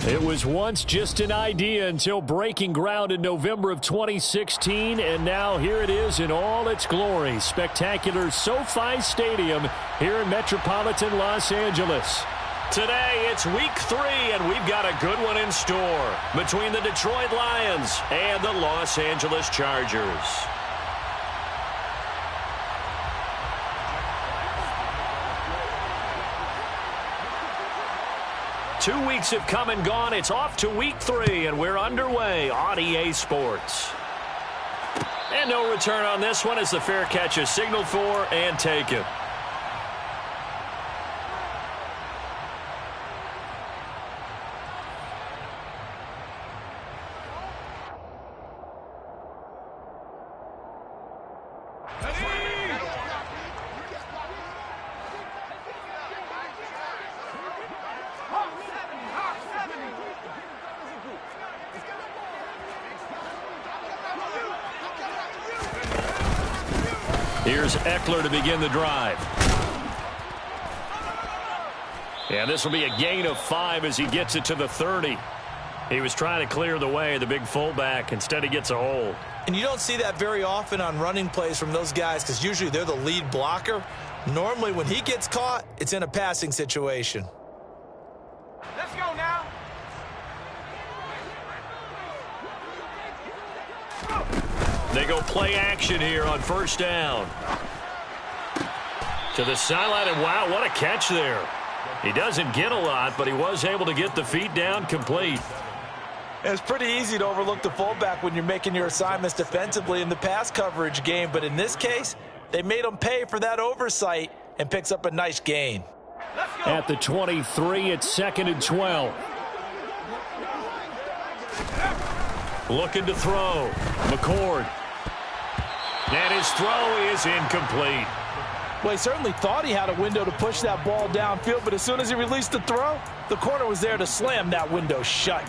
It was once just an idea until breaking ground in November of 2016, and now here it is in all its glory. Spectacular SoFi Stadium here in metropolitan Los Angeles. Today, it's week 3, and we've got a good one in store between the Detroit Lions and the Los Angeles Chargers. 2 weeks have come and gone. It's off to week 3, and we're underway on EA Sports. And no return on this one as the fair catch is signaled for and taken. Here's Eckler to begin the drive. And this will be a gain of 5 as he gets it to the 30. He was trying to clear the way, the big fullback. Instead, he gets a hold. And you don't see that very often on running plays from those guys because usually they're the lead blocker. Normally, when he gets caught, it's in a passing situation. Let's go now. They go play action here on first down. To the sideline, and wow, what a catch there. He doesn't get a lot, but he was able to get the feet down complete. It's pretty easy to overlook the fullback when you're making your assignments defensively in the pass coverage game, but in this case, they made him pay for that oversight and picks up a nice gain. At the 23, it's 2nd and 12. Looking to throw. McCord. And his throw is incomplete. Well, he certainly thought he had a window to push that ball downfield, but as soon as he released the throw, the corner was there to slam that window shut.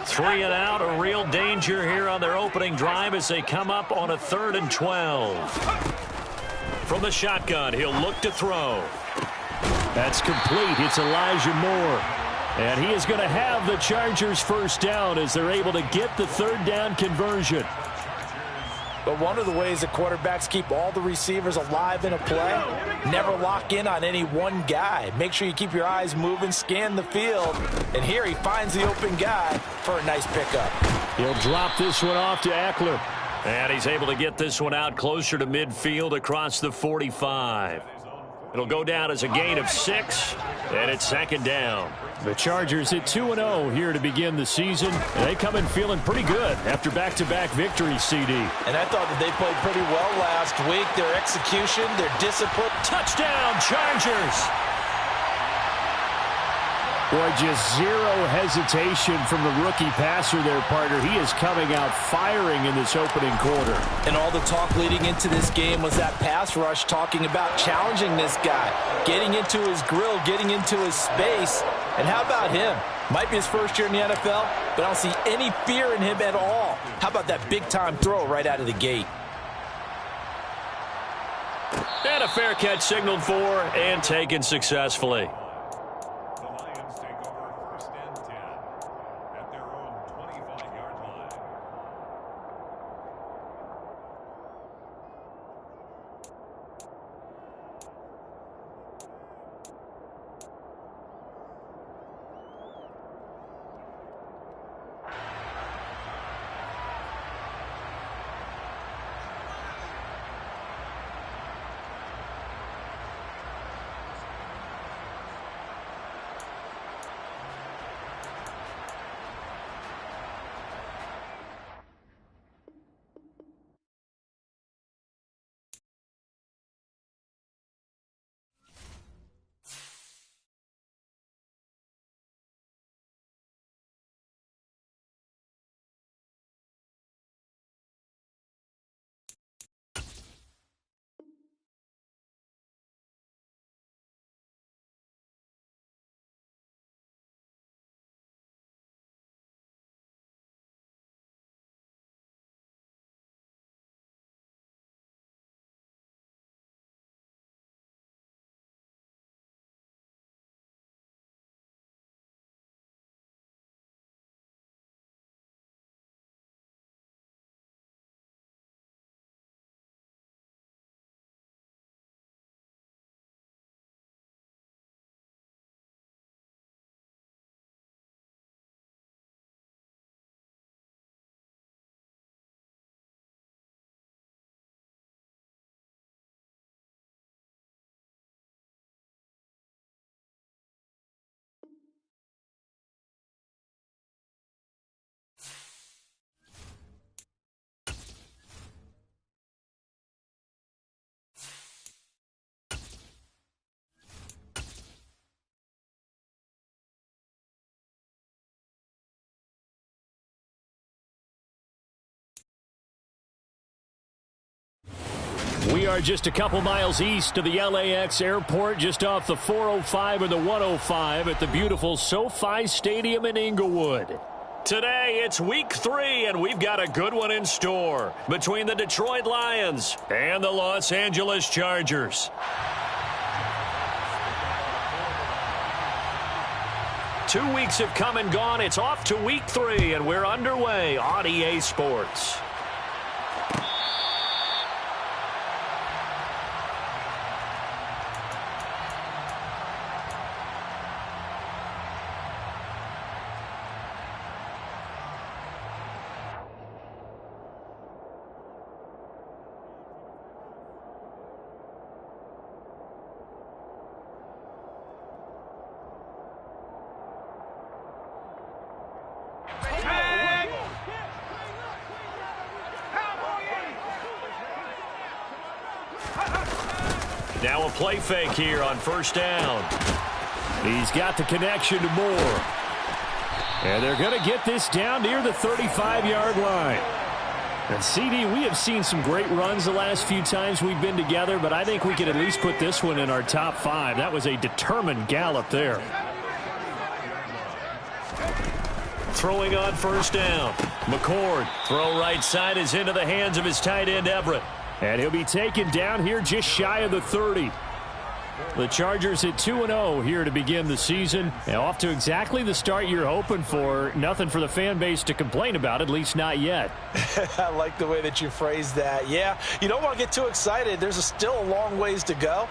Three and out, a real danger here on their opening drive as they come up on a 3rd and 12. From the shotgun, he'll look to throw. That's complete. It's Elijah Moore. And he is going to have the Chargers first down as they're able to get the 3rd down conversion. But one of the ways that quarterbacks keep all the receivers alive in a play, never lock in on any one guy. Make sure you keep your eyes moving, scan the field. And here he finds the open guy for a nice pickup. He'll drop this one off to Eckler. And he's able to get this one out closer to midfield across the 45. It'll go down as a gain of 6, and it's 2nd down. The Chargers at 2-0 here to begin the season. And they come in feeling pretty good after back-to-back victories, CD. And I thought that they played pretty well last week. Their execution, their discipline. Touchdown, Chargers! Boy, just zero hesitation from the rookie passer there, partner. He is coming out firing in this opening quarter. And all the talk leading into this game was that pass rush, talking about challenging this guy, getting into his grill, getting into his space. And how about him? Might be his first year in the NFL, but I don't see any fear in him at all. How about that big-time throw right out of the gate? And a fair catch signaled for and taken successfully. We are just a couple miles east of the LAX airport, just off the 405 or the 105 at the beautiful SoFi Stadium in Inglewood. Today, it's week 3, and we've got a good one in store between the Detroit Lions and the Los Angeles Chargers. 2 weeks have come and gone. It's off to week 3, and we're underway on EA Sports. Now a play fake here on first down. He's got the connection to Moore. And they're going to get this down near the 35-yard line. And CD, we have seen some great runs the last few times we've been together, but I think we could at least put this one in our top 5. That was a determined gallop there. Throwing on first down. McCord, throw right side is into the hands of his tight end Everett. And he'll be taken down here just shy of the 30. The Chargers at 2-0 here to begin the season. And off to exactly the start you're hoping for. Nothing for the fan base to complain about, at least not yet. I like the way that you phrased that. Yeah, you don't want to get too excited. There's still a long ways to go.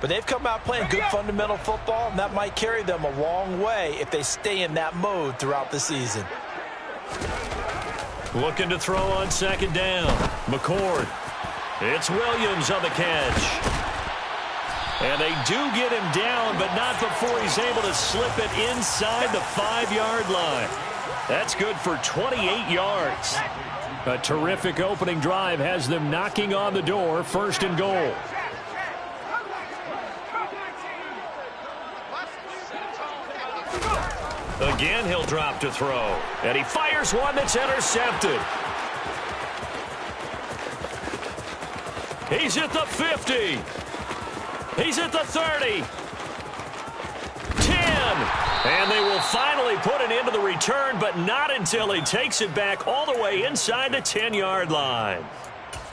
But they've come out playing good fundamental football, and that might carry them a long way if they stay in that mode throughout the season. Looking to throw on second down. McCord. It's Williams on the catch. And they do get him down, but not before he's able to slip it inside the 5-yard line. That's good for 28 yards. A terrific opening drive has them knocking on the door, first and goal. Again, he'll drop to throw. And he fires one that's intercepted. He's at the 50. He's at the 30. 10. And they will finally put it into the return, but not until he takes it back all the way inside the 10-yard line.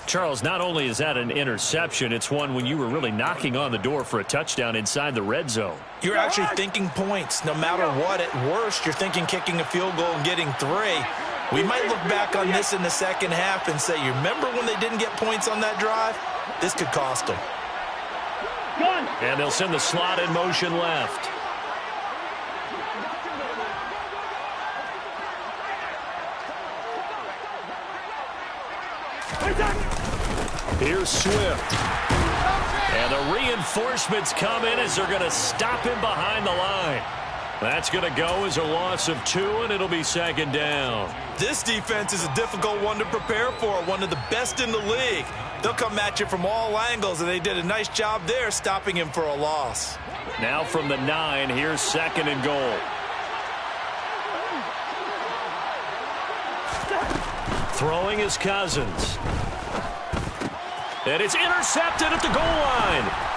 Charles, not only is that an interception, it's one when you were really knocking on the door for a touchdown inside the red zone. You're actually thinking points. No matter what, at worst, you're thinking kicking a field goal and getting 3. We might look back on this in the second half and say, you remember when they didn't get points on that drive? This could cost them. And they'll send the slot in motion left. Here's Swift. And the reinforcements come in as they're going to stop him behind the line. That's going to go as a loss of 2, and it'll be second down. This defense is a difficult one to prepare for, one of the best in the league. They'll come at you from all angles, and they did a nice job there stopping him for a loss. Now from the 9, here's second and goal. Throwing is Cousins. And it's intercepted at the goal line.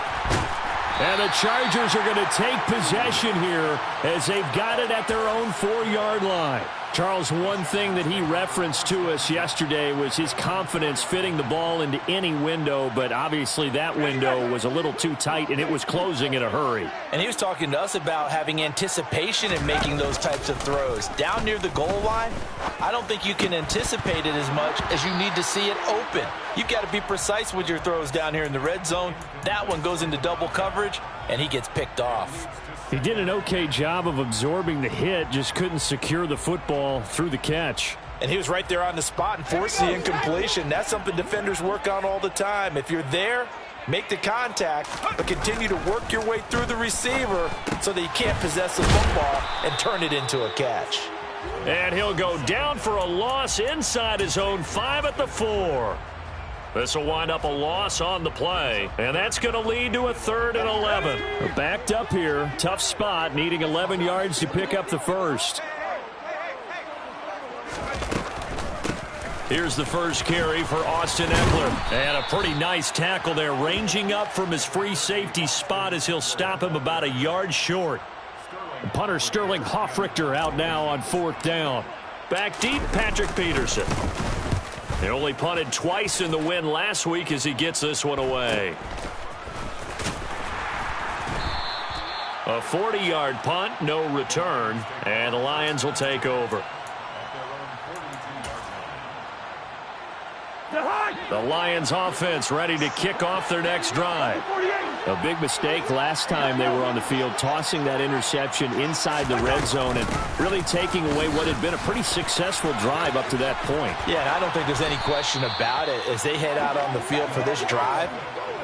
And the Chargers are going to take possession here as they've got it at their own 4-yard line. Charles, one thing that he referenced to us yesterday was his confidence fitting the ball into any window, but obviously that window was a little too tight, and it was closing in a hurry. And he was talking to us about having anticipation in making those types of throws. Down near the goal line, I don't think you can anticipate it as much as you need to see it open. You've got to be precise with your throws down here in the red zone. That one goes into double coverage, and he gets picked off. He did an okay job of absorbing the hit, just couldn't secure the football through the catch. And he was right there on the spot and forced the incompletion. That's something defenders work on all the time. If you're there, make the contact, but continue to work your way through the receiver so that you can't possess the football and turn it into a catch. And he'll go down for a loss inside his own 5 at the 4. This will wind up a loss on the play, and that's going to lead to a 3rd and 11. Backed up here, tough spot, needing 11 yards to pick up the first. Here's the first carry for Austin Eckler. And a pretty nice tackle there, ranging up from his free safety spot as he'll stop him about a yard short. Punter Sterling Hoffrichter out now on 4th down. Back deep, Patrick Peterson. They only punted twice in the win last week as he gets this one away. A 40-yard punt, no return, and the Lions will take over. The Lions offense ready to kick off their next drive. A big mistake last time they were on the field, tossing that interception inside the red zone and really taking away what had been a pretty successful drive up to that point. Yeah, and I don't think there's any question about it. As they head out on the field for this drive,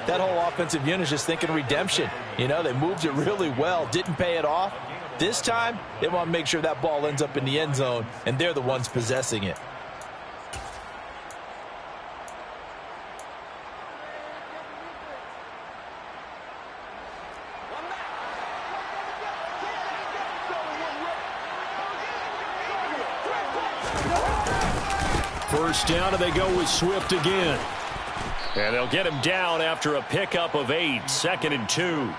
that whole offensive unit is just thinking redemption. You know, they moved it really well, didn't pay it off. This time, they want to make sure that ball ends up in the end zone, and they're the ones possessing it. First down, and they go with Swift again. And they'll get him down after a pickup of 8, 2nd and 2.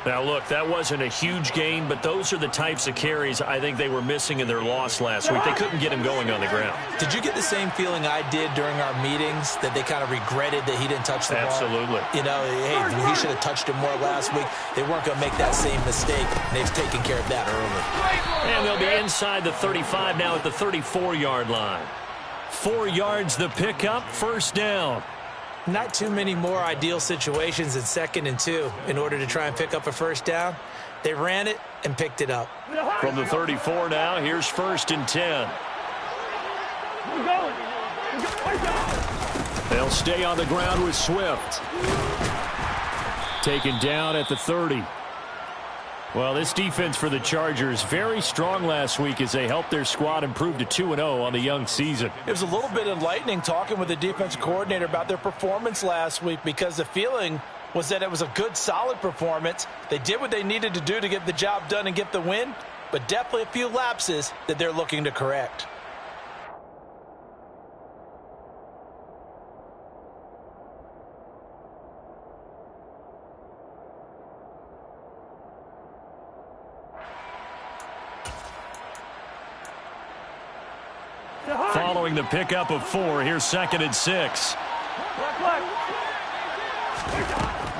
Now, look, that wasn't a huge gain, but those are the types of carries I think they were missing in their loss last week. They couldn't get him going on the ground. Did you get the same feeling I did during our meetings, that they kind of regretted that he didn't touch the ball? Absolutely. You know, hey, he should have touched him more last week. They weren't going to make that same mistake, and they've taken care of that early. And they'll be inside the 35 now at the 34-yard line. 4 yards the pickup, 1st down. Not too many more ideal situations in 2nd and 2 in order to try and pick up a 1st down. They ran it and picked it up. From the 34 now, here's 1st and 10. They'll stay on the ground with Swift. Taken down at the 30. Well, this defense for the Chargers, very strong last week as they helped their squad improve to 2-0 on the young season. It was a little bit enlightening talking with the defensive coordinator about their performance last week, because the feeling was that it was a good, solid performance. They did what they needed to do to get the job done and get the win, but definitely a few lapses that they're looking to correct. Following the pickup of 4, here's 2nd and 6.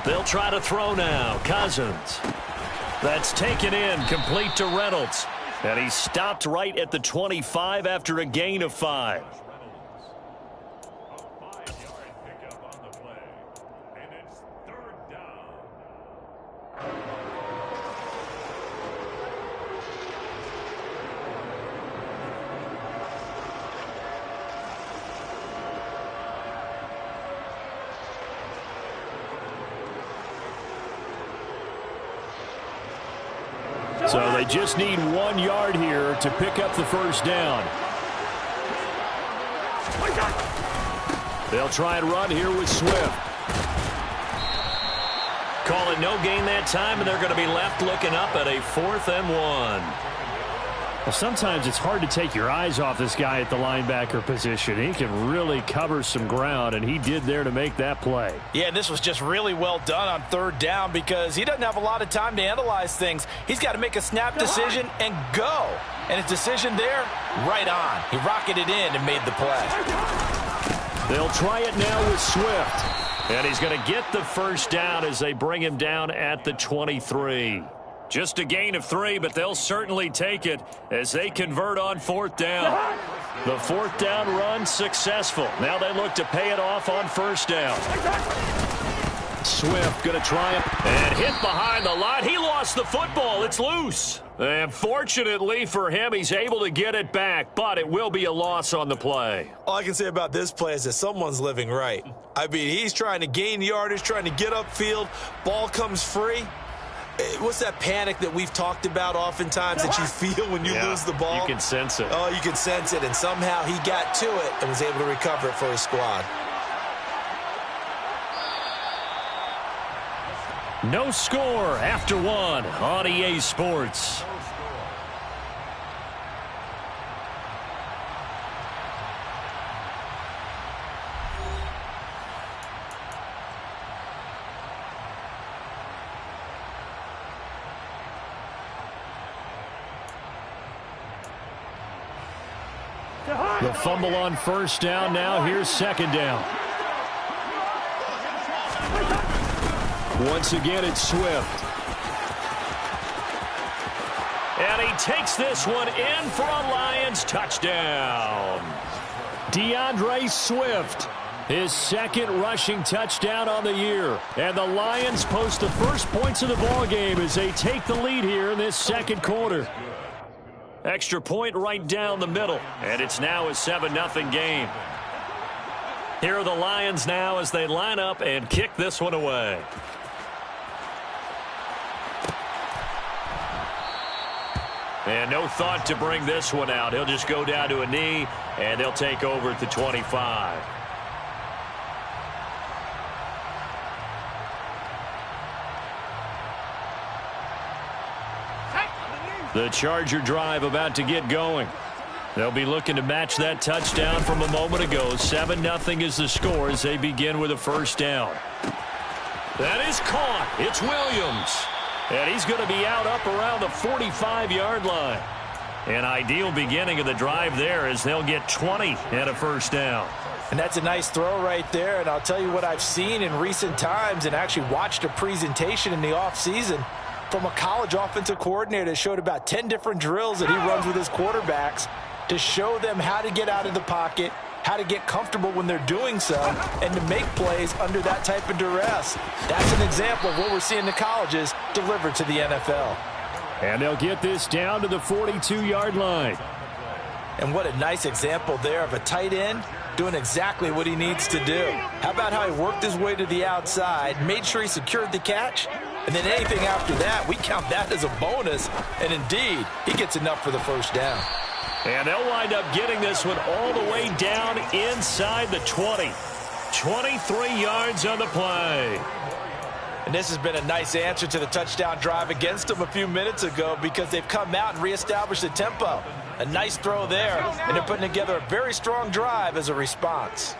They'll try to throw now. Cousins. That's taken in, complete to Reynolds. And he stopped right at the 25 after a gain of 5. So they just need 1 yard here to pick up the 1st down. They'll try and run here with Swift. Call it no gain that time, and they're going to be left looking up at a 4th and 1. Well, sometimes it's hard to take your eyes off this guy at the linebacker position. He can really cover some ground, and he did there to make that play. Yeah, this was just really well done on 3rd down, because he doesn't have a lot of time to analyze things. He's got to make a snap decision and go. And his decision there, right on. He rocketed in and made the play. They'll try it now with Swift. And he's going to get the 1st down as they bring him down at the 23. Just a gain of 3, but they'll certainly take it as they convert on 4th down. The 4th down run successful. Now they look to pay it off on 1st down. Swift going to try it and hit behind the line. He lost the football. It's loose. And fortunately for him, he's able to get it back, but it will be a loss on the play. All I can say about this play is that someone's living right. I mean, he's trying to gain yardage, trying to get upfield. Ball comes free. What's that panic that we've talked about oftentimes that you feel when you lose the ball? You can sense it. Oh, you can sense it, and somehow he got to it and was able to recover it for his squad. No score after 1 on EA Sports. The fumble on first down. Now here's second down. Once again, it's Swift. And he takes this one in for a Lions touchdown. DeAndre Swift, his second rushing touchdown on the year. And the Lions post the first points of the ballgame as they take the lead here in this second quarter. Extra point right down the middle. And it's now a 7-0 game. Here are the Lions now as they line up and kick this one away. And no thought to bring this one out. He'll just go down to a knee, and they'll take over at the 25. The Charger drive about to get going. They'll be looking to match that touchdown from a moment ago. 7-0 is the score as they begin with a first down. That is caught. It's Williams. And he's going to be out up around the 45-yard line. An ideal beginning of the drive there as they'll get 20 and a first down. And that's a nice throw right there. And I'll tell you what I've seen in recent times and actually watched a presentation in the offseason from a college offensive coordinator that showed about 10 different drills that he runs with his quarterbacks to show them how to get out of the pocket, how to get comfortable when they're doing so, and to make plays under that type of duress. That's an example of what we're seeing the colleges deliver to the NFL. And they'll get this down to the 42-yard line. And what a nice example there of a tight end doing exactly what he needs to do. How about how he worked his way to the outside, made sure he secured the catch, and then anything after that, we count that as a bonus. And indeed, he gets enough for the first down. And they'll wind up getting this one all the way down inside the 20. 23 yards on the play. And this has been a nice answer to the touchdown drive against them a few minutes ago because they've come out and reestablished the tempo. A nice throw there, and they're putting together a very strong drive as a response.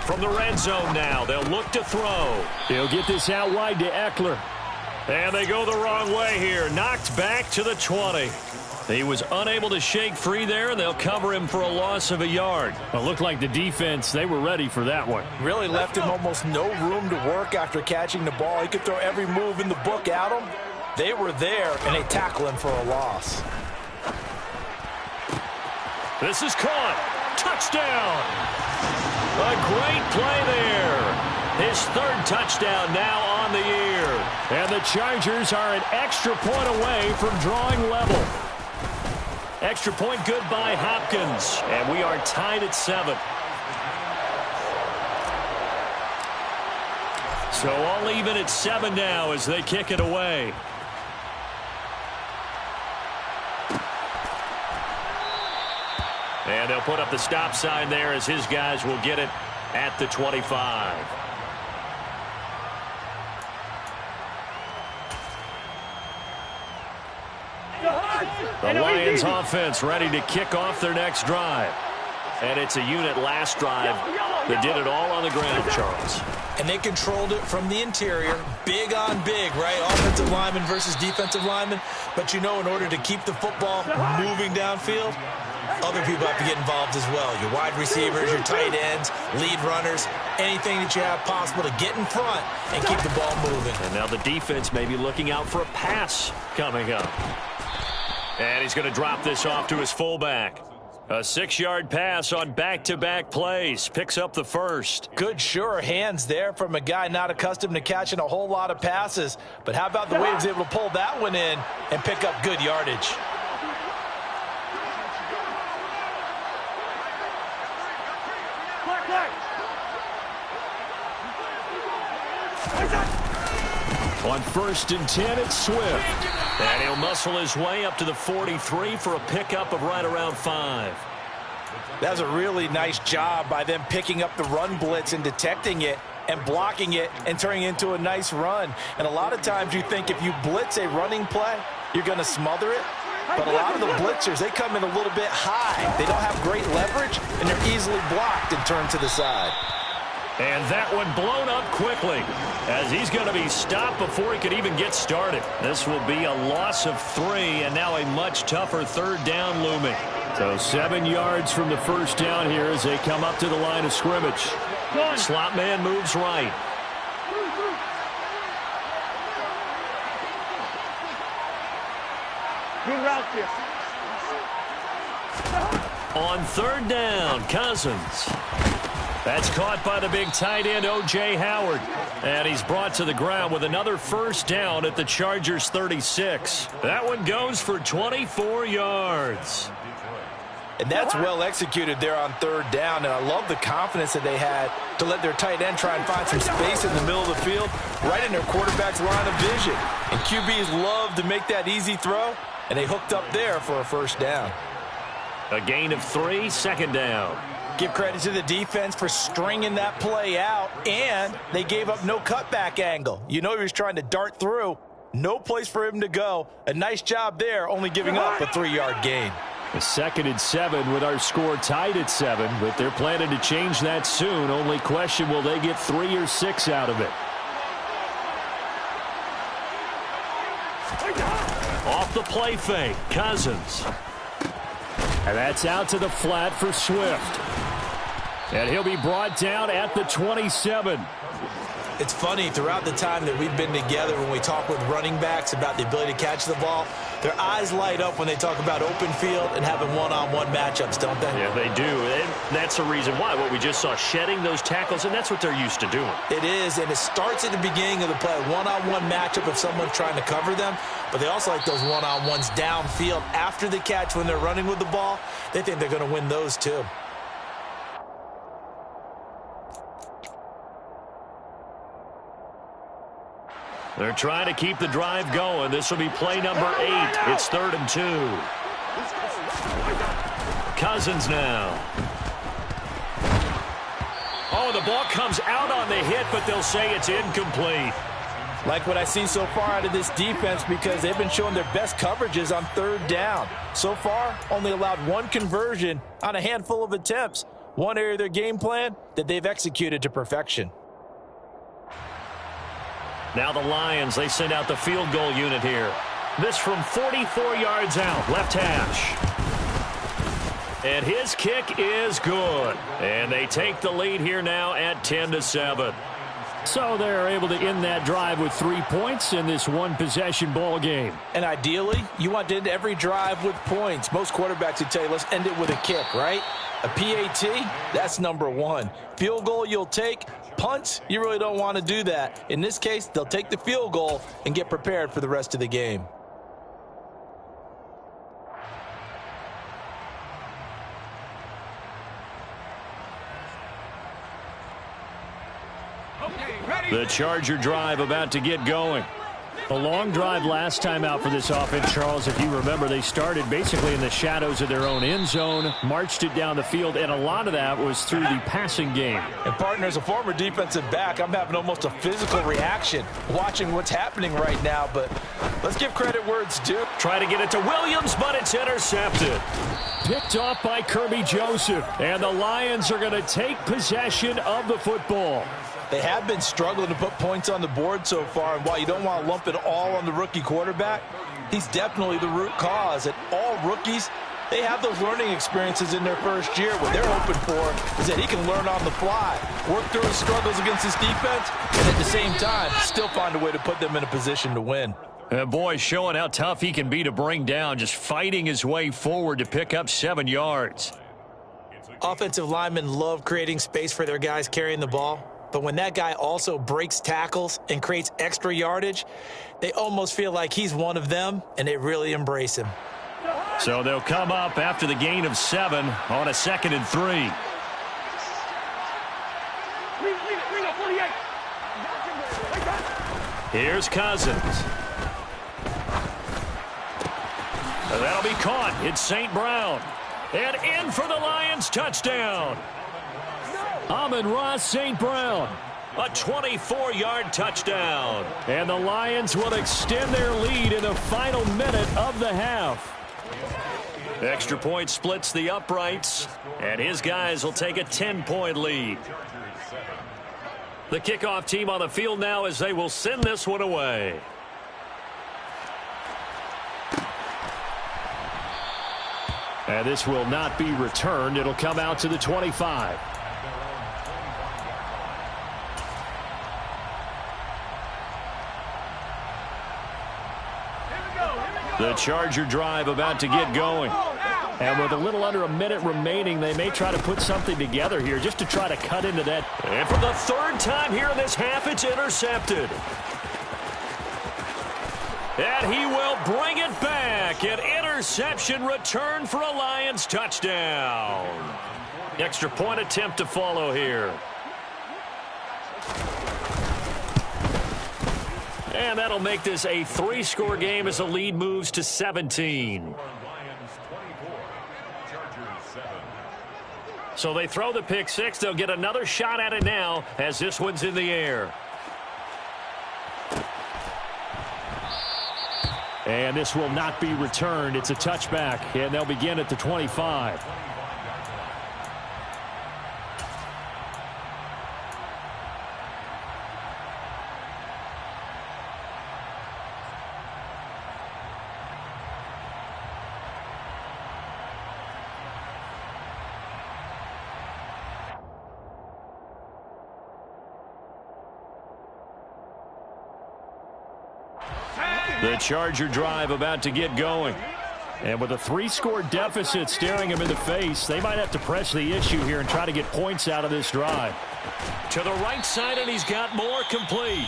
From the red zone now, they'll look to throw. He'll get this out wide to Eckler. And they go the wrong way here. Knocked back to the 20. He was unable to shake free there, and they'll cover him for a loss of a yard. It looked like the defense, they were ready for that one. Really left him almost no room to work after catching the ball. He could throw every move in the book at him. They were there, and they tackle him for a loss. This is caught. Touchdown. A great play there. His third touchdown now on the year. And the Chargers are an extra point away from drawing level. Extra point good by Hopkins. And we are tied at 7. So all even at 7 now as they kick it away. And they'll put up the stop sign there as his guys will get it at the 25. The Lions offense ready to kick off their next drive. And it's a unit last drive that did it all on the ground, Charles. And they controlled it from the interior. Big on big, right? Offensive lineman versus defensive lineman. But you know, in order to keep the football moving downfield, other people have to get involved as well. Your wide receivers, your tight ends, lead runners, anything that you have possible to get in front and keep the ball moving. And now the defense may be looking out for a pass coming up. And he's going to drop this off to his fullback. A 6-yard pass on back-to-back plays. Picks up the first. Good, sure hands there from a guy not accustomed to catching a whole lot of passes. But how about the way he was able to pull that one in and pick up good yardage? On 1st and 10, it's Swift. And he'll muscle his way up to the 43 for a pickup of right around 5. That was a really nice job by them picking up the run blitz and detecting it and blocking it and turning it into a nice run. And a lot of times you think if you blitz a running play, you're going to smother it. But a lot of the blitzers, they come in a little bit high. They don't have great leverage, and they're easily blocked and turned to the side. And that one blown up quickly as he's going to be stopped before he could even get started. This will be a loss of 3, and now a much tougher 3rd down looming. So 7 yards from the first down here as they come up to the line of scrimmage. Slot man moves right. Good route here. On 3rd down, Cousins. That's caught by the big tight end, O.J. Howard. And he's brought to the ground with another first down at the Chargers' 36. That one goes for 24 yards. And that's well executed there on 3rd down. And I love the confidence that they had to let their tight end try and find some space in the middle of the field, right in their quarterback's line of vision. And QBs love to make that easy throw, and they hooked up there for a first down. A gain of 3, 2nd down. Give credit to the defense for stringing that play out, and they gave up no cutback angle. You know he was trying to dart through. No place for him to go. A nice job there, only giving up a 3-yard gain. A 2nd and 7 with our score tied at 7, but they're planning to change that soon. Only question, will they get 3 or 6 out of it? Off the play fake, Cousins. And that's out to the flat for Swift. And he'll be brought down at the 27. It's funny, throughout the time that we've been together, when we talk with running backs about the ability to catch the ball, their eyes light up when they talk about open field and having one-on-one matchups, don't they? Yeah, they do. And that's the reason why. What we just saw, shedding those tackles, and that's what they're used to doing. It is, and it starts at the beginning of the play. One-on-one matchup if someone's trying to cover them, but they also like those one-on-ones downfield after the catch when they're running with the ball. They think they're going to win those too. They're trying to keep the drive going. This will be play number 8. It's 3rd and 2. Cousins now. Oh, the ball comes out on the hit, but they'll say it's incomplete. Like what I see so far out of this defense, because they've been showing their best coverages on 3rd down. So far, only allowed 1 conversion on a handful of attempts. One area of their game plan that they've executed to perfection. Now the Lions, they send out the field goal unit here. This from 44 yards out, left hash. And his kick is good. And they take the lead here now at 10-7. So they're able to end that drive with 3 points in this one-possession ball game. And ideally, you want to end every drive with points. Most quarterbacks would tell you, let's end it with a kick, right? A PAT, that's number 1. Field goal you'll take. Punts, you really don't want to do that. In this case, they'll take the field goal and get prepared for the rest of the game. The Charger drive about to get going. A long drive last time out for this offense, Charles. If you remember, they started basically in the shadows of their own end zone, marched it down the field, and a lot of that was through the passing game. And, partner, as a former defensive back, I'm having almost a physical reaction watching what's happening right now, but let's give credit where it's due. Try to get it to Williams, but it's intercepted. Picked off by Kirby Joseph, and the Lions are going to take possession of the football. They have been struggling to put points on the board so far, and while you don't want to lump it all on the rookie quarterback, he's definitely the root cause. And all rookies, they have those learning experiences in their first year. What they're hoping for is that he can learn on the fly, work through his struggles against his defense, and at the same time, still find a way to put them in a position to win. And boy, showing how tough he can be to bring down, just fighting his way forward to pick up 7 yards. Offensive linemen love creating space for their guys carrying the ball. But when that guy also breaks tackles and creates extra yardage, they almost feel like he's one of them, and they really embrace him. So they'll come up after the gain of 7 on a 2nd and 3. Here's Cousins. That'll be caught. It's St. Brown. And in for the Lions, touchdown. Amon-Ra St. Brown, a 24-yard touchdown. And the Lions will extend their lead in the final minute of the half. Extra point splits the uprights, and his guys will take a 10-point lead. The kickoff team on the field now as they will send this one away. And this will not be returned. It'll come out to the 25. The Charger drive about to get going. And with a little under a minute remaining, they may try to put something together here just to try to cut into that. And for the third time here in this half, it's intercepted. And he will bring it back. An interception return for a Lions touchdown. Extra point attempt to follow here. And that'll make this a 3-score game as the lead moves to 17. So they throw the pick six. They'll get another shot at it now as this one's in the air. And this will not be returned. It's a touchback, and they'll begin at the 25. The Charger drive about to get going. And with a 3-score deficit staring him in the face, they might have to press the issue here and try to get points out of this drive. To the right side, and he's got more complete.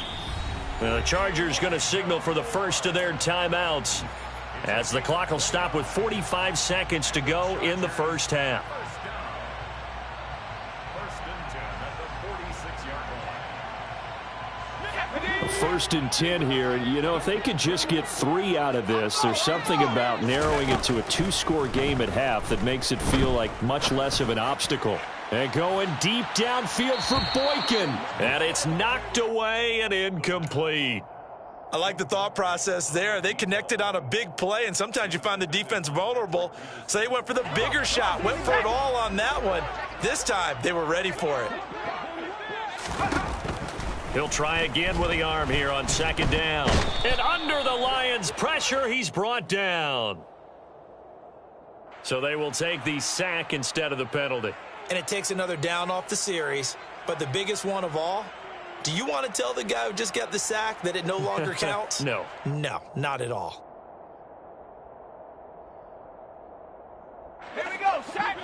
The Chargers going to signal for the first of their timeouts as the clock will stop with 45 seconds to go in the first half. First and 10 here, and you know, if they could just get 3 out of this, there's something about narrowing it to a 2-score game at half that makes it feel like much less of an obstacle. And going deep downfield for Boykin, and it's knocked away and incomplete. I like the thought process there. They connected on a big play, and sometimes you find the defense vulnerable, so they went for the bigger shot, went for it all on that one. This time, they were ready for it. He'll try again with the arm here on second down. And under the Lions' pressure, he's brought down. So they will take the sack instead of the penalty. And it takes another down off the series. But the biggest one of all, do you want to tell the guy who just got the sack that it no longer counts? No. No, not at all. Here we go, sack.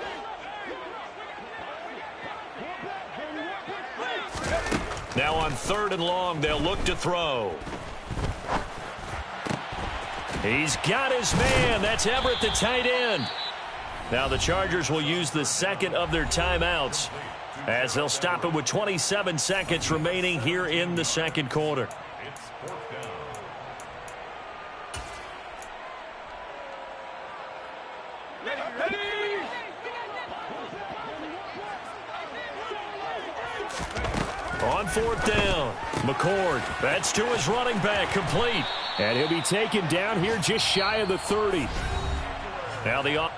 Now on 3rd and long, they'll look to throw. He's got his man. That's Everett, the tight end. Now the Chargers will use the second of their timeouts as they'll stop it with 27 seconds remaining here in the second quarter. On 4th down, McCord, that's to his running back, complete. And he'll be taken down here just shy of the 30. Now the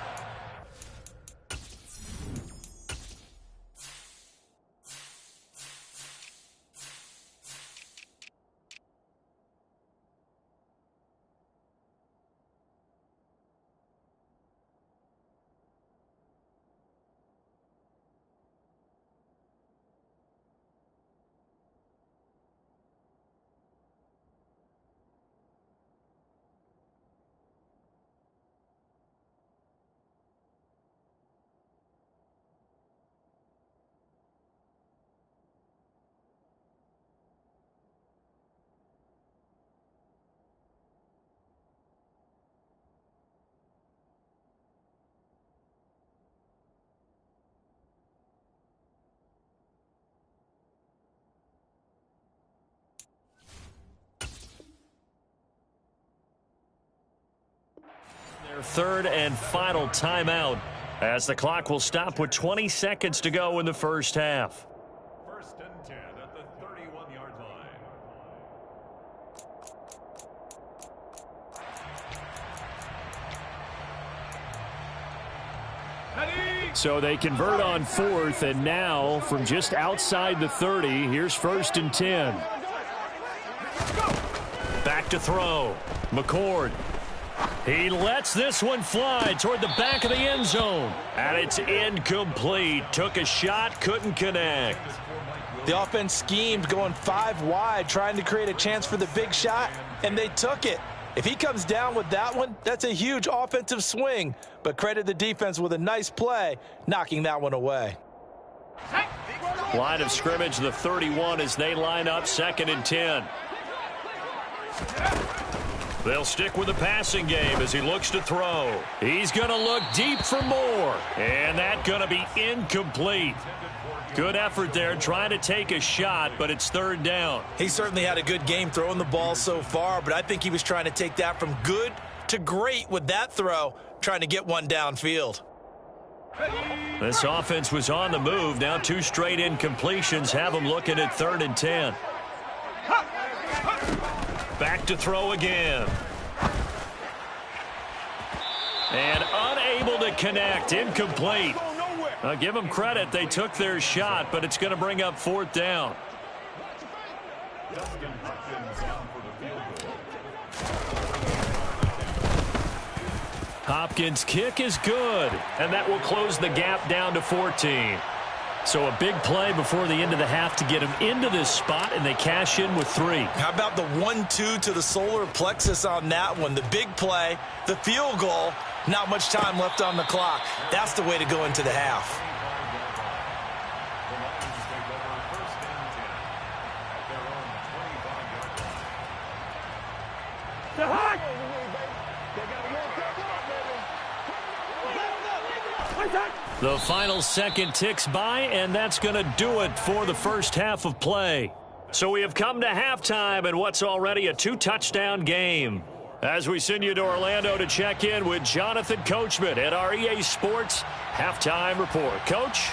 their 3rd and final timeout as the clock will stop with 20 seconds to go in the first half. 1st and 10 at the 31-yard line. Ready? So they convert on 4th, and now from just outside the 30, here's 1st and 10. Back to throw. McCord. He lets this one fly toward the back of the end zone. And it's incomplete. Took a shot, couldn't connect. The offense schemed going 5 wide, trying to create a chance for the big shot, and they took it. If he comes down with that one, that's a huge offensive swing. But credit the defense with a nice play, knocking that one away. Line of scrimmage, the 31, as they line up 2nd and 10. They'll stick with the passing game as he looks to throw. He's going to look deep for more. And that's going to be incomplete. Good effort there, trying to take a shot, but it's 3rd down. He certainly had a good game throwing the ball so far, but I think he was trying to take that from good to great with that throw, trying to get one downfield. This offense was on the move. Now 2 straight incompletions have them looking at 3rd and 10. Back to throw again. And unable to connect. Incomplete. I'll give them credit. They took their shot, but it's going to bring up 4th down. Hopkins' kick is good, and that will close the gap down to 14. So a big play before the end of the half to get him into this spot, and they cash in with 3. How about the 1-2 to the solar plexus on that one? The big play, the field goal, not much time left on the clock. That's the way to go into the half. The final second ticks by, and that's going to do it for the first half of play. So we have come to halftime in what's already a 2-touchdown game. As we send you to Orlando to check in with Jonathan Coachman at our EA Sports Halftime Report. Coach?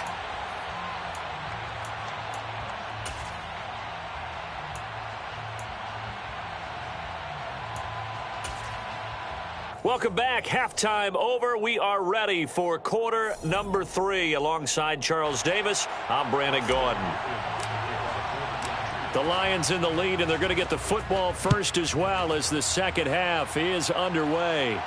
Welcome back. Halftime over. We are ready for quarter number 3. Alongside Charles Davis, I'm Brandon Gordon. The Lions in the lead, and they're going to get the football first as well as the second half is underway.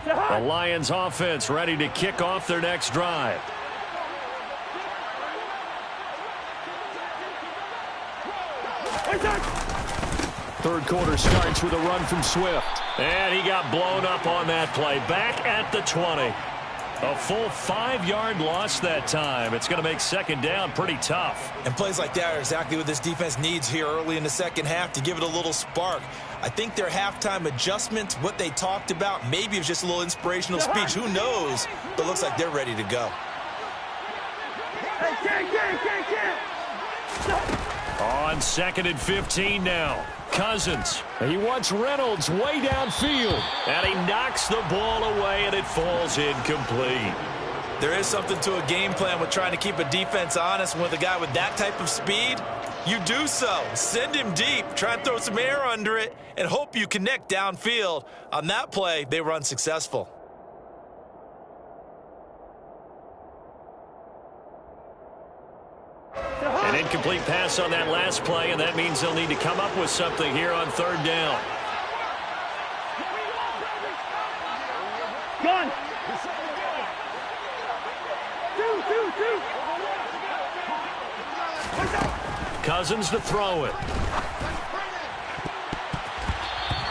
The Lions offense ready to kick off their next drive. Third quarter starts with a run from Swift. And he got blown up on that play. Back at the 20. A full 5-yard loss that time. It's going to make second down pretty tough. And plays like that are exactly what this defense needs here early in the second half to give it a little spark. I think their halftime adjustments, what they talked about, maybe it was just a little inspirational speech. Who knows? But it looks like they're ready to go. On 2nd and 15 now. Cousins. He wants Reynolds way downfield. And he knocks the ball away, and it falls incomplete. There is something to a game plan with trying to keep a defense honest. With a guy with that type of speed, you do so. Send him deep. Try and throw some air under it and hope you connect downfield. On that play, they were unsuccessful. An incomplete pass on that last play, and that means they'll need to come up with something here on 3rd down. Gun! Cousins to throw it.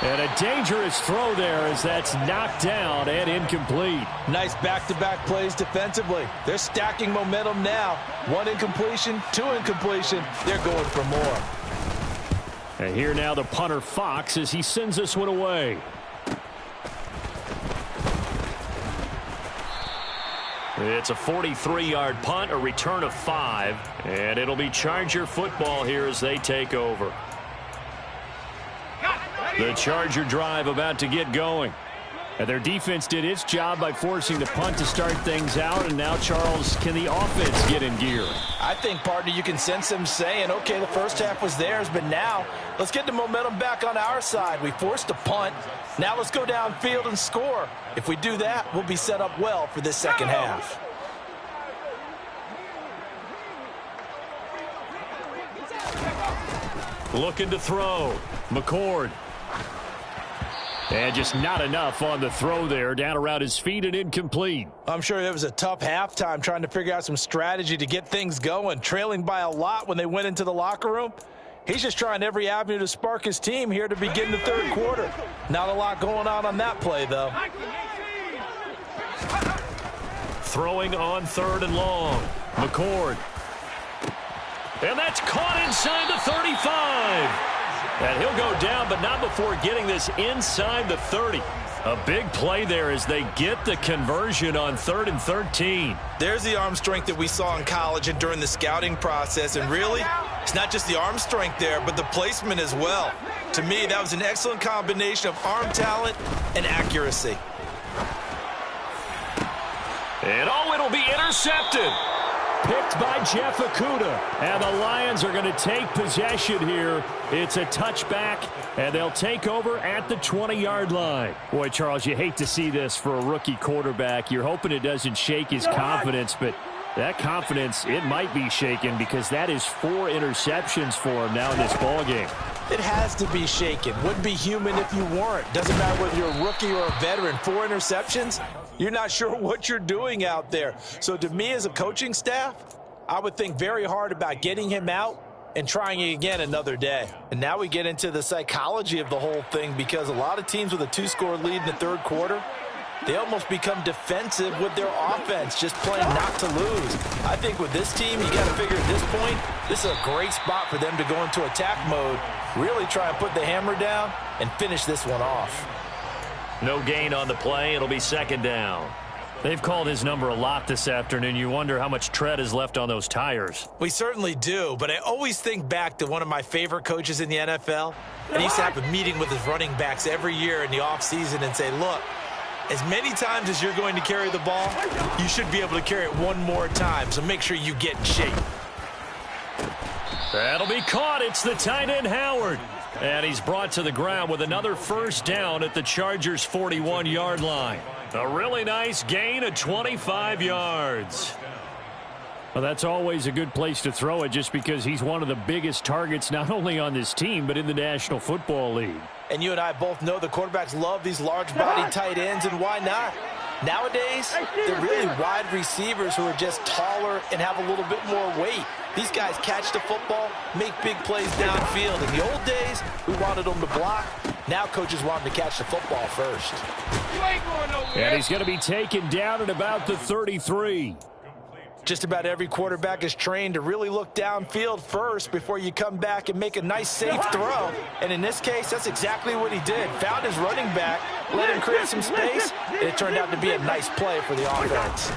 And a dangerous throw there as that's knocked down and incomplete. Nice back-to-back plays defensively. They're stacking momentum now. 1 incompletion, 2 incompletion. They're going for more. And here now the punter Fox as he sends this one away. It's a 43-yard punt, a return of 5. And it'll be Charger football here as they take over. The Charger drive about to get going. And their defense did its job by forcing the punt to start things out. And now, Charles, can the offense get in gear? I think, partner, you can sense them saying, okay, the first half was theirs, but now let's get the momentum back on our side. We forced a punt. Now let's go downfield and score. If we do that, we'll be set up well for this second half. Looking to throw. McCord. And just not enough on the throw there. Down around his feet and incomplete. I'm sure it was a tough halftime trying to figure out some strategy to get things going. Trailing by a lot when they went into the locker room. He's just trying every avenue to spark his team here to begin the third quarter. Not a lot going on that play, though. Throwing on 3rd and long. McCord. And that's caught inside the 35. And he'll go down, but not before getting this inside the 30. A big play there as they get the conversion on 3rd and 13. There's the arm strength that we saw in college and during the scouting process. And really, it's not just the arm strength there, but the placement as well. To me, that was an excellent combination of arm talent and accuracy. And it'll be intercepted. Picked by Jeff Okudah. And the Lions are going to take possession here. It's a touchback, and they'll take over at the 20-yard line. Boy, Charles, you hate to see this for a rookie quarterback. You're hoping it doesn't shake his confidence, but that confidence, it might be shaken because that is 4 interceptions for him now in this ballgame. It has to be shaken. Wouldn't be human if you weren't. Doesn't matter whether you're a rookie or a veteran. 4 interceptions, you're not sure what you're doing out there. So to me as a coaching staff, I would think very hard about getting him out and trying it again another day. And now we get into the psychology of the whole thing because a lot of teams with a 2-score lead in the third quarter, they almost become defensive with their offense, just playing not to lose. I think with this team, you got to figure at this point, this is a great spot for them to go into attack mode, really try and put the hammer down and finish this one off. No gain on the play. It'll be 2nd down. They've called his number a lot this afternoon. You wonder how much tread is left on those tires. We certainly do, but I always think back to one of my favorite coaches in the NFL. And he used to have a meeting with his running backs every year in the offseason and say, look, as many times as you're going to carry the ball, you should be able to carry it one more time, so make sure you get in shape. That'll be caught. It's the tight end, Howard. And he's brought to the ground with another 1st down at the Chargers' 41-yard line. A really nice gain of 25 yards. Well, that's always a good place to throw it just because he's one of the biggest targets not only on this team but in the National Football League. And you and I both know the quarterbacks love these large-body tight ends, and why not? Nowadays, they're really wide receivers who are just taller and have a little bit more weight. These guys catch the football, make big plays downfield. In the old days, we wanted them to block. Now coaches want them to catch the football first. And he's going to be taken down at about the 33. Just about every quarterback is trained to really look downfield first before you come back and make a nice, safe throw. And in this case, that's exactly what he did. Found his running back, let him create some space, and it turned out to be a nice play for the offense.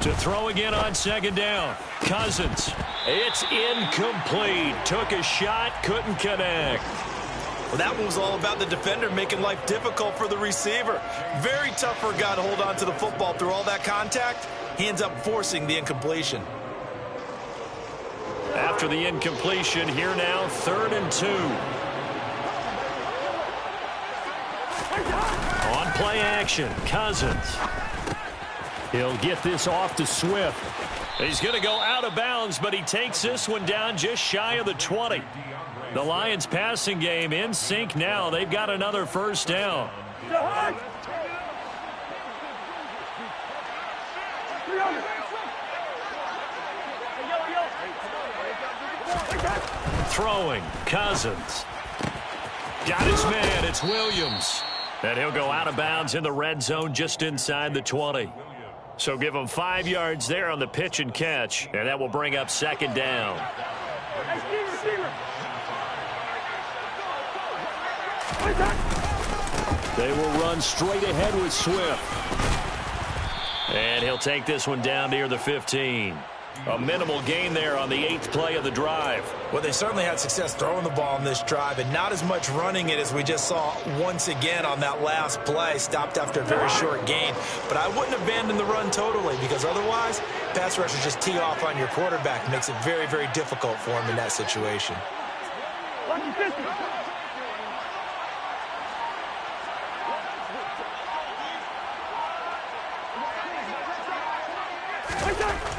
To throw again on 2nd down. Cousins. It's incomplete. Took a shot, couldn't connect. Well, that one was all about the defender making life difficult for the receiver. Very tough for a guy to hold on to the football through all that contact. He ends up forcing the incompletion. After the incompletion, here now, 3rd and 2. On play action, Cousins. He'll get this off to Swift. He's going to go out of bounds, but he takes this one down just shy of the 20. The Lions passing game in sync now. They've got another 1st down. Throwing, Cousins. Got his man, it's Williams. And he'll go out of bounds in the red zone just inside the 20. So give him 5 yards there on the pitch and catch, and that will bring up 2nd down. They will run straight ahead with Swift. And he'll take this one down near the 15. A minimal gain there on the 8th play of the drive. Well, they certainly had success throwing the ball on this drive and not as much running it as we just saw once again on that last play. Stopped after a very short gain. But I wouldn't abandon the run totally because otherwise, pass rushers just tee off on your quarterback. Makes it very, very difficult for him in that situation.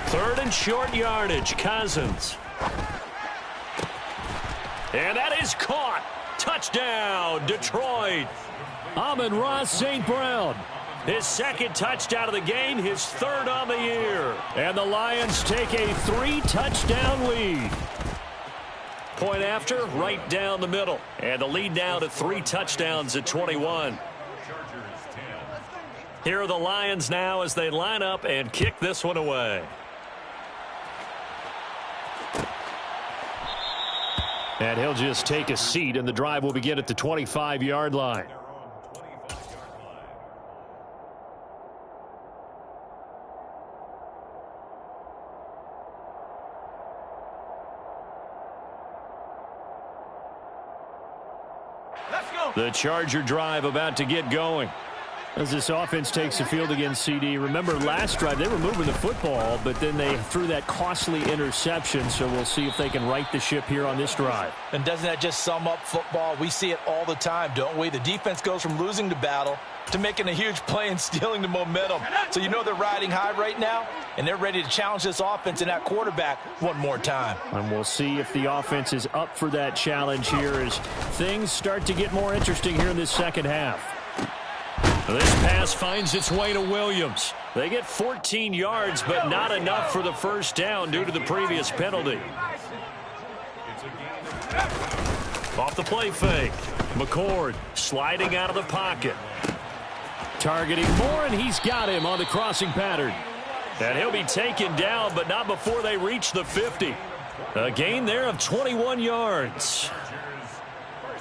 Third and short yardage, Cousins. And that is caught. Touchdown, Detroit. Amon-Ra St. Brown. His second touchdown of the game, his third on the year. And the Lions take a 3-touchdown lead. Point after, right down the middle. And the lead now to 3 touchdowns at 21. Here are the Lions now as they line up and kick this one away. And he'll just take a seat, and the drive will begin at the 25-yard line. Let's go. The Charger drive about to get going. As this offense takes the field against CD. Remember, last drive, they were moving the football, but then they threw that costly interception, so we'll see if they can right the ship here on this drive. And doesn't that just sum up football? We see it all the time, don't we? The defense goes from losing the battle to making a huge play and stealing the momentum. So you know they're riding high right now, and they're ready to challenge this offense and that quarterback one more time. And we'll see if the offense is up for that challenge here as things start to get more interesting here in this second half. This pass finds its way to Williams. They get 14 yards, but not enough for the first down due to the previous penalty. Off the play fake. McCord sliding out of the pocket. Targeting Moore, and he's got him on the crossing pattern. And he'll be taken down, but not before they reach the 50. A gain there of 21 yards.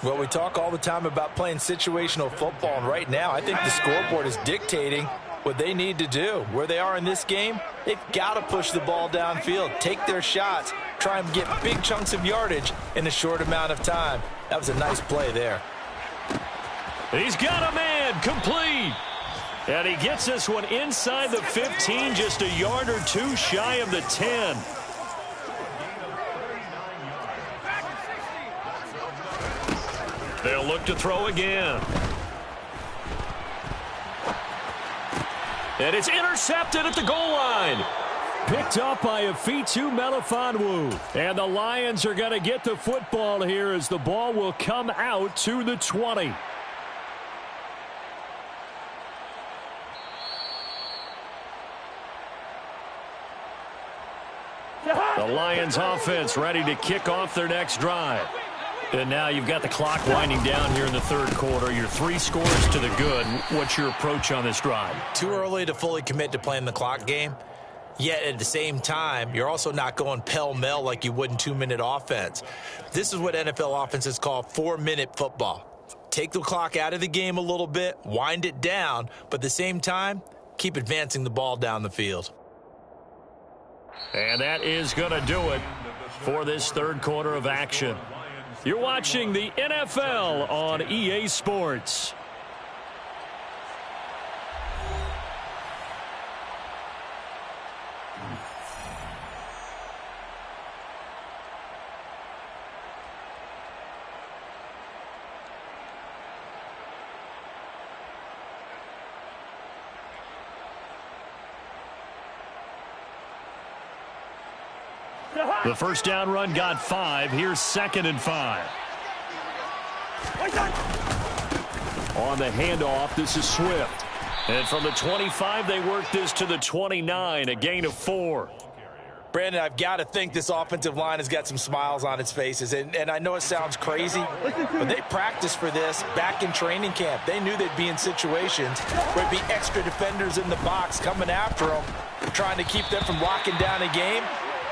Well, we talk all the time about playing situational football, and right now I think the scoreboard is dictating what they need to do. Where they are in this game, they've got to push the ball downfield, take their shots, try and get big chunks of yardage in a short amount of time. That was a nice play there. He's got a man, complete. And he gets this one inside the 15, just a yard or two shy of the 10. They'll look to throw again. And it's intercepted at the goal line. Picked up by Afitu Melifonwu. And the Lions are going to get the football here as the ball will come out to the 20. The Lions offense ready to kick off their next drive. And now you've got the clock winding down here in the third quarter. Your 3 scores to the good. What's your approach on this drive? Too early to fully commit to playing the clock game. Yet at the same time, you're also not going pell-mell like you would in 2-minute offense. This is what NFL offenses call 4-minute football. Take the clock out of the game a little bit, wind it down, but at the same time, keep advancing the ball down the field. And that is going to do it for this third quarter of action. You're watching the NFL on EA Sports. The first down run got 5. Here's 2nd and 5. On the handoff, this is Swift. And from the 25, they work this to the 29, a gain of 4. Brandon, I've got to think this offensive line has got some smiles on its faces. And I know it sounds crazy, but they practiced for this back in training camp. They knew they'd be in situations where there'd be extra defenders in the box coming after them, trying to keep them from locking down a game.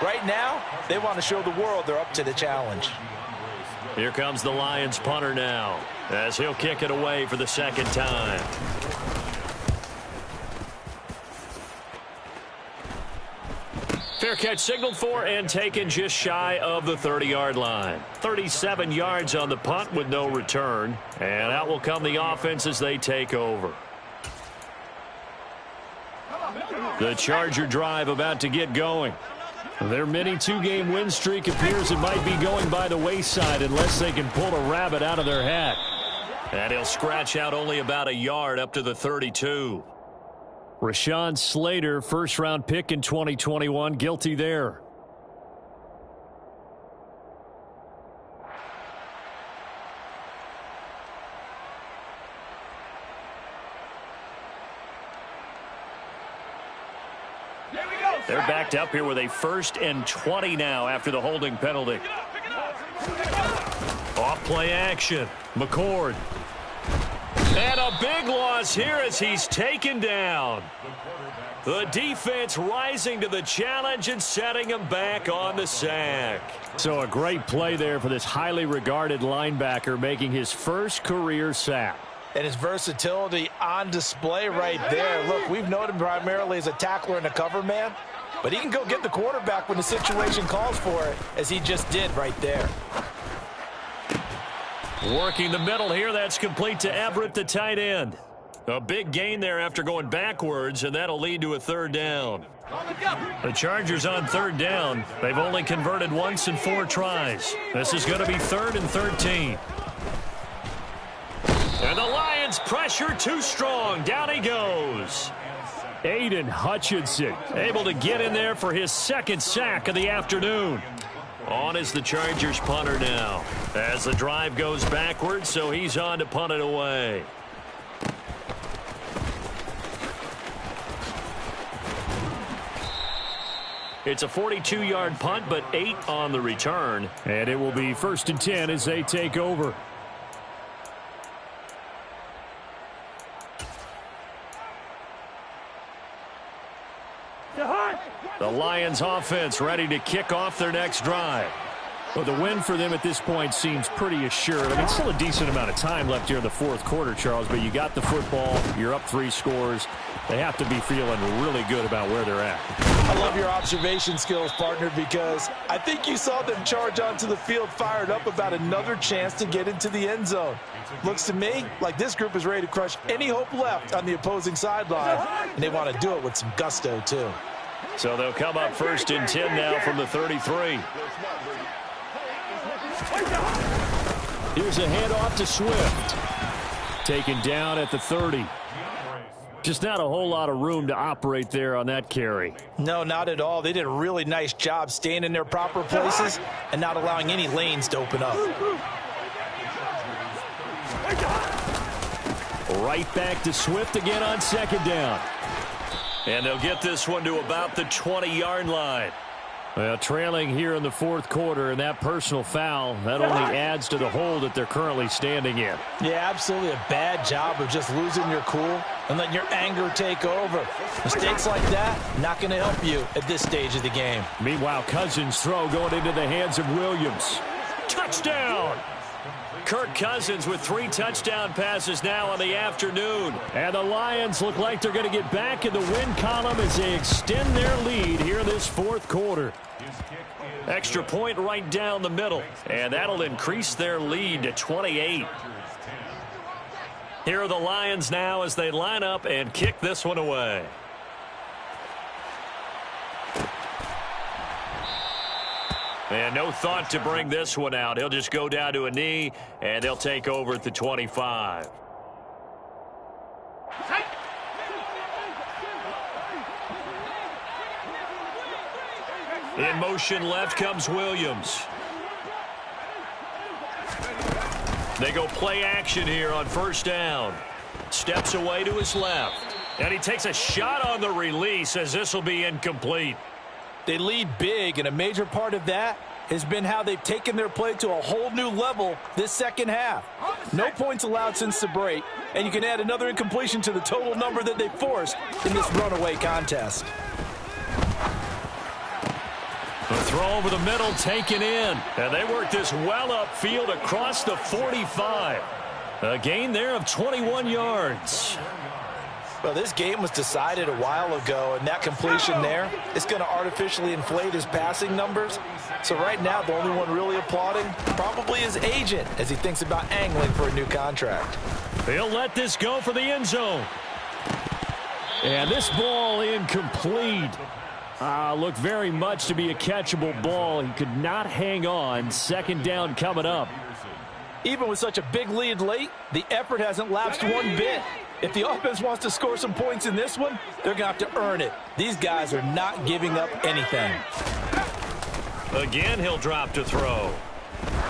Right now, they want to show the world they're up to the challenge. Here comes the Lions punter now, as he'll kick it away for the second time. Fair catch signaled for and taken just shy of the 30-yard line. 37 yards on the punt with no return. And out will come the offense as they take over. The Charger drive about to get going. Their mini two-game win streak appears it might be going by the wayside unless they can pull a rabbit out of their hat. And he'll scratch out only about a yard up to the 32. Rashawn Slater, first-round pick in 2021, guilty there. They're backed up here with a 1st and 20 now after the holding penalty. Off play action. McCord. And a big loss here as he's taken down. The defense rising to the challenge and setting him back on the sack. So a great play there for this highly regarded linebacker, making his first career sack. And his versatility on display right there. Look, we've known him primarily as a tackler and a cover man, but he can go get the quarterback when the situation calls for it, as he just did right there. Working the middle here, that's complete to Everett, the tight end. A big gain there after going backwards, and that'll lead to a 3rd down. The Chargers on 3rd down. They've only converted once in 4 tries. This is going to be 3rd and 13. And the Lions pressure too strong. Down he goes. Aiden Hutchinson able to get in there for his 2nd sack of the afternoon. On is the Chargers punter now. As the drive goes backwards, so he's on to punt it away. It's a 42-yard punt, but 8 on the return. And it will be 1st and 10 as they take over. The Lions offense ready to kick off their next drive. Well, the win for them at this point seems pretty assured. I mean, still a decent amount of time left here in the 4th quarter, Charles, but you got the football. You're up 3 scores. They have to be feeling really good about where they're at. I love your observation skills, partner, because I think you saw them charge onto the field fired up about another chance to get into the end zone. Looks to me like this group is ready to crush any hope left on the opposing sideline, and they want to do it with some gusto, too. So they'll come up 1st and 10 now from the 33. Here's a handoff to Swift. Taken down at the 30. Just not a whole lot of room to operate there on that carry. No, not at all. They did a really nice job staying in their proper places and not allowing any lanes to open up. Right back to Swift again on 2nd down. And they'll get this one to about the 20-yard line. Well, trailing here in the 4th quarter, and that personal foul, that only adds to the hole that they're currently standing in. Yeah, absolutely a bad job of just losing your cool and letting your anger take over. Mistakes like that, not going to help you at this stage of the game. Meanwhile, Cousins' throw going into the hands of Williams. Touchdown! Kirk Cousins with 3 touchdown passes now on the afternoon. And the Lions look like they're going to get back in the win column as they extend their lead here in this 4th quarter. Extra point right down the middle. And that'll increase their lead to 28. Here are the Lions now as they line up and kick this one away. And no thought to bring this one out. He'll just go down to a knee, and they'll take over at the 25. In motion left comes Williams. They go play action here on 1st down. Steps away to his left. And he takes a shot on the release as this will be incomplete. They lead big, and a major part of that has been how they've taken their play to a whole new level this 2nd half. No points allowed since the break, and you can add another incompletion to the total number that they forced in this runaway contest. The throw over the middle taken in, and they work this well upfield across the 45. A gain there of 21 yards. Well, this game was decided a while ago, and that completion there is going to artificially inflate his passing numbers. So right now, the only one really applauding probably his agent as he thinks about angling for a new contract. He'll let this go for the end zone. And this ball incomplete. Looked very much to be a catchable ball. He could not hang on. Second down coming up. Even with such a big lead late, the effort hasn't lapsed one bit. If the offense wants to score some points in this one, they're going to have to earn it. These guys are not giving up anything. Again, he'll drop to throw.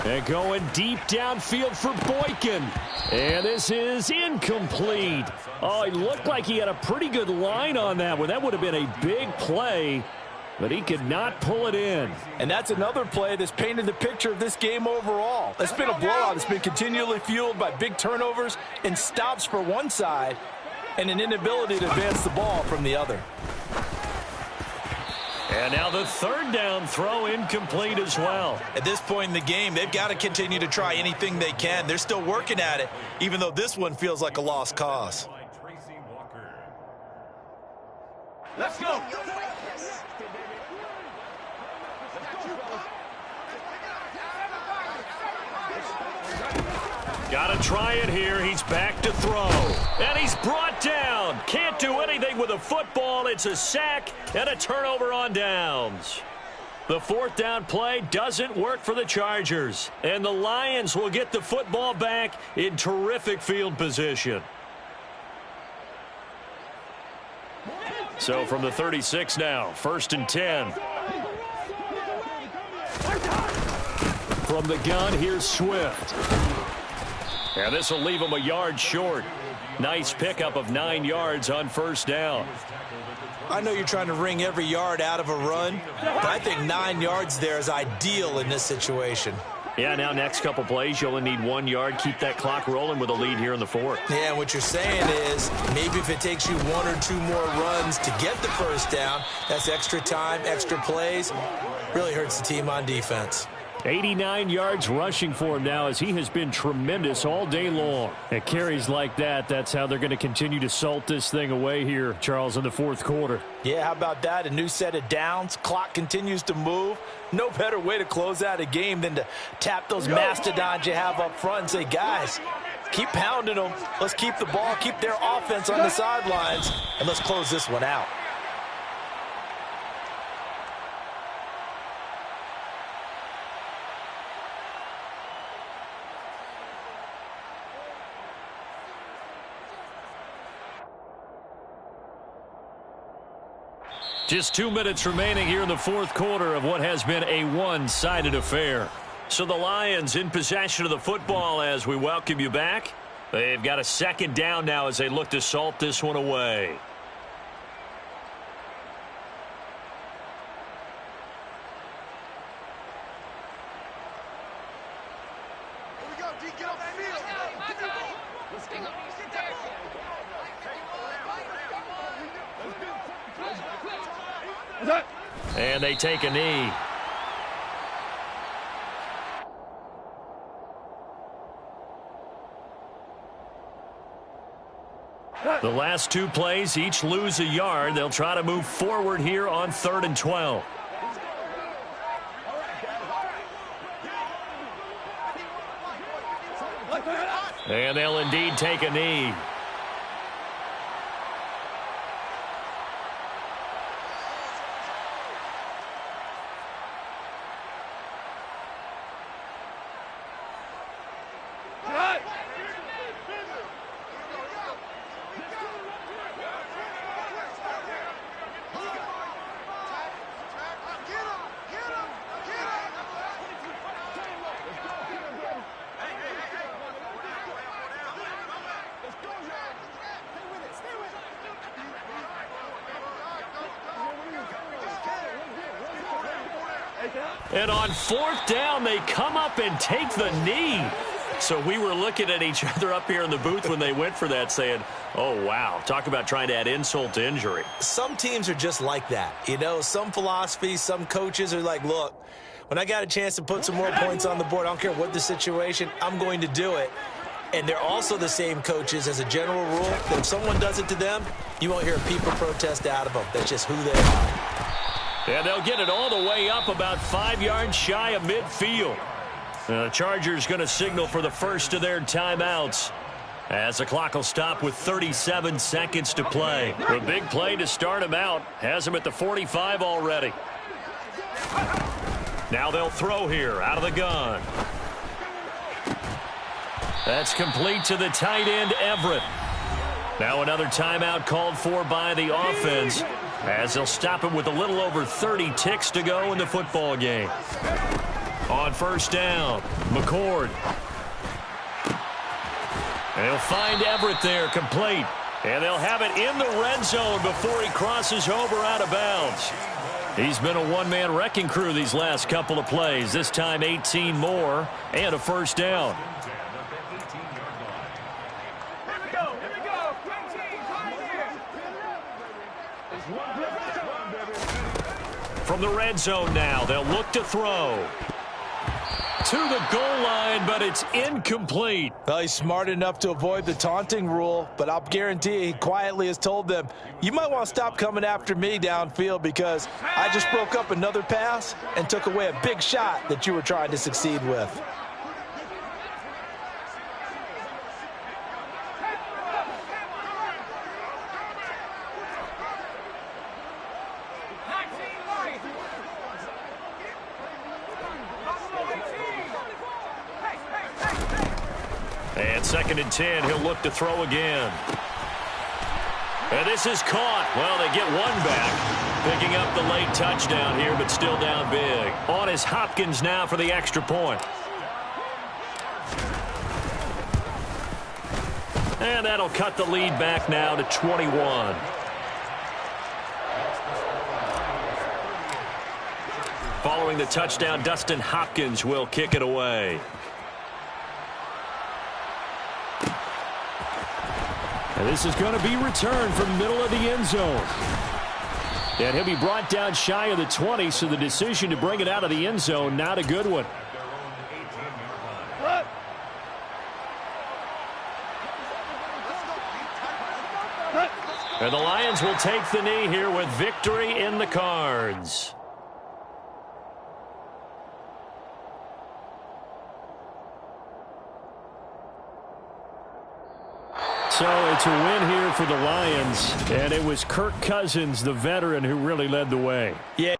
And going deep downfield for Boykin. And this is incomplete. Oh, he looked like he had a pretty good line on that one. That would have been a big play, but he could not pull it in. And that's another play that's painted the picture of this game overall. It's been a blowout. It's been continually fueled by big turnovers and stops for one side and an inability to advance the ball from the other. And now the third down throw incomplete as well. At this point in the game, they've got to continue to try anything they can. They're still working at it, even though this one feels like a lost cause. Let's go. Got to try it here. He's back to throw. And he's brought down. Can't do anything with a football. It's a sack and a turnover on downs. The fourth down play doesn't work for the Chargers. And the Lions will get the football back in terrific field position. So from the 36 now, 1st and 10. From the gun, here's Swift. And this will leave him a yard short. Nice pickup of 9 yards on first down. I know you're trying to wring every yard out of a run, but I think 9 yards there is ideal in this situation. Yeah, now next couple plays, you only need 1 yard. Keep that clock rolling with a lead here in the fourth. Yeah, and what you're saying is maybe if it takes you 1 or 2 more runs to get the first down, that's extra time, extra plays. Really hurts the team on defense. 89 yards rushing for him now as he has been tremendous all day long. At carries like that, that's how they're going to continue to salt this thing away here, Charles, in the fourth quarter. Yeah, how about that? A new set of downs. Clock continues to move. No better way to close out a game than to tap those mastodons you have up front and say, guys, keep pounding them. Let's keep the ball, keep their offense on the sidelines, and let's close this one out. Just 2 minutes remaining here in the fourth quarter of what has been a one-sided affair. So the Lions in possession of the football as we welcome you back. They've got a second down now as they look to salt this one away. And they take a knee. The last 2 plays, each lose a yard. They'll try to move forward here on 3rd and 12. And they'll indeed take a knee. And on 4th down, they come up and take the knee. So we were looking at each other up here in the booth when they went for that saying, oh, wow, talk about trying to add insult to injury. Some teams are just like that. You know, some philosophies, some coaches are like, look, when I got a chance to put some more points on the board, I don't care what the situation, I'm going to do it. And they're also the same coaches as a general rule that if someone does it to them, you won't hear a people protest out of them. That's just who they are. And they'll get it all the way up about 5 yards shy of midfield. The Chargers going to signal for the first of their timeouts, as the clock will stop with 37 seconds to play. The big play to start him out has him at the 45 already. Now they'll throw here out of the gun. That's complete to the tight end, Everett. Now another timeout called for by the offense, as they'll stop him with a little over 30 ticks to go in the football game. On first down, McCord. And he'll find Everett there, complete. And they'll have it in the red zone before he crosses over out of bounds. He's been a one-man wrecking crew these last couple of plays. This time 18 more and a first down. From the red zone now, they'll look to throw. To the goal line, but it's incomplete. Well, he's smart enough to avoid the taunting rule, but I'll guarantee he quietly has told them, you might want to stop coming after me downfield because I just broke up another pass and took away a big shot that you were trying to succeed with. And 2nd and 10, he'll look to throw again. And this is caught. Well, they get one back. Picking up the late touchdown here, but still down big. On is Hopkins now for the extra point. And that'll cut the lead back now to 21. Following the touchdown, Dustin Hopkins will kick it away. And this is going to be returned from the middle of the end zone. And he'll be brought down shy of the 20, so the decision to bring it out of the end zone, not a good one. And the Lions will take the knee here with victory in the cards. So it's a win here for the Lions, and it was Kirk Cousins, the veteran, who really led the way. Yeah.